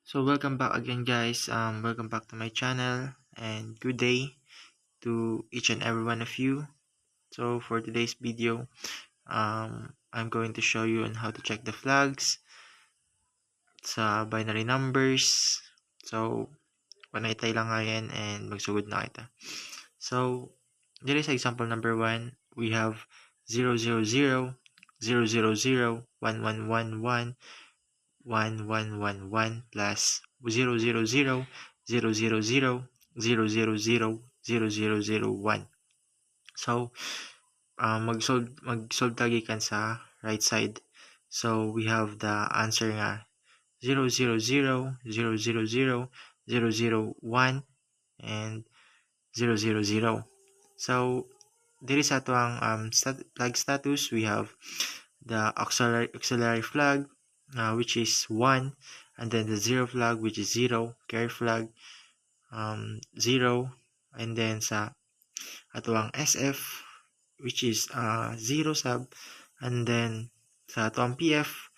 So welcome back again, guys. Welcome back to my channel, and good day to each and every one of you. So for today's video, I'm going to show you on how to check the flags sa binary numbers. So panaytay lang nga yan and magsugod na kita. So there is example number 1. We have 000, 000, 000, 1111, 1111 plus 000, 000, 000, 000, 0001. So, mag-solve lagi kan sa right side. So, we have the answer nga 000, 000, 000, 001, and 000. So, there is ato ang flag status. We have the auxiliary flag, which is 1, and then the 0 flag, which is 0, carry flag 0, and then sa ato ang SF, which is 0 sub, and then sa ato ang PF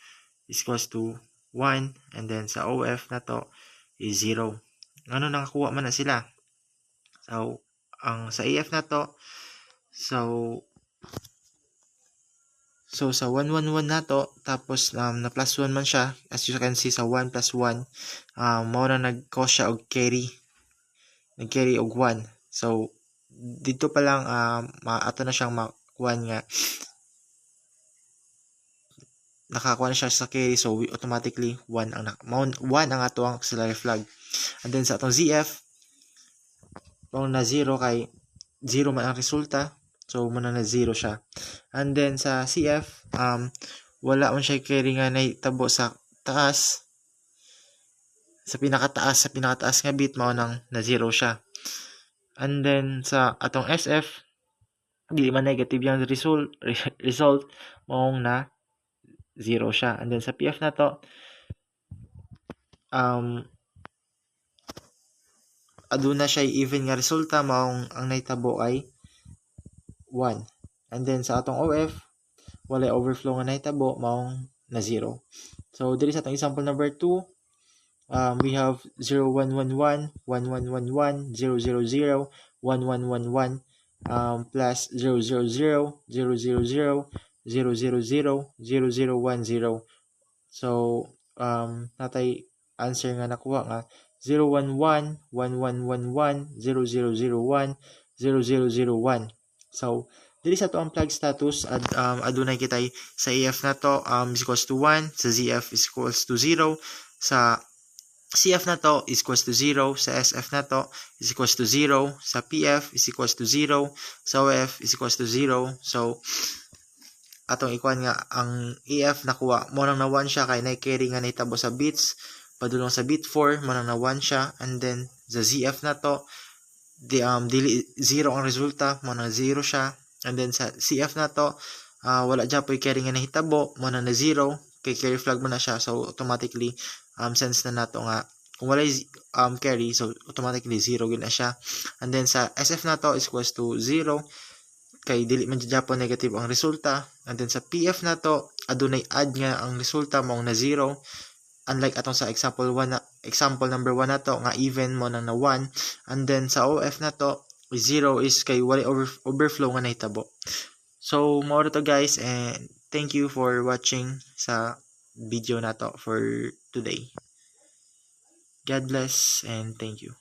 is equals to 1, and then sa OF na to is 0. Ano nakakuha man na sila? So ang sa AF na to, so sa 111 na to, tapos na plus 1 man siya, as you can see sa 1 plus 1, mao na nag-cause siya og carry. Nag-carry og 1. So dito pa lang ato na siyang makuha nga nakakuha na siya sa carry, so we automatically 1 ang ato ang auxiliary flag. And then sa atong ZF, kung na 0 kay 0 man ang resulta, so muna na 0 siya. And then sa CF, wala man siya carry nga naitabo sa taas. Sa pinakataas nga bit, mao nang na 0 siya. And then sa atong SF, di man negative yung result, maong na 0 siya. And then sa PF na to, aduna siya even nga resulta, maong ang naitabo ay 1. And then sa atong OF, wala overflow nga nahitabo, maong na 0. So diri sa atong example number 2, we have 0111, 1111, 000, 1111, plus 000, 000, 000, 000, 0010. So natay answer nga nakuha nga 011, 1111, 0001, 0001. So diri sa to ang flag status, adunay kitay sa AF na to is equals to 1, sa ZF is equals to 0, sa CF na to is equals to 0, sa SF na to is equals to 0, sa PF is equals to 0, sa OF is equals to 0. So atong ikuan nga ang AF nakuha mo nang na 1 siya kay na-carry nga nahitabo sa bits, padulong sa bit 4 mo nang na 1 siya. And then sa ZF na to, dili 0 ang resulta, mo nang 0 siya. And then sa CF na to, wala dya po carry nga nahitabo, mo nang na 0, kay carry flag mo na siya. So automatically sense na nato nga kung wala carry, so automatically 0 gid na siya. And then sa SF na to is equals to 0, kay dili man dya po negative ang resulta. And then sa PF na to, adunay add nga ang resulta, mo na 0, unlike atong sa example number 1 na to nga even mo nang na 1. And then sa OF na to, 0 is kay wala overflow nga nahitabo. So mo to guys, and thank you for watching sa video na to for today. God bless and thank you.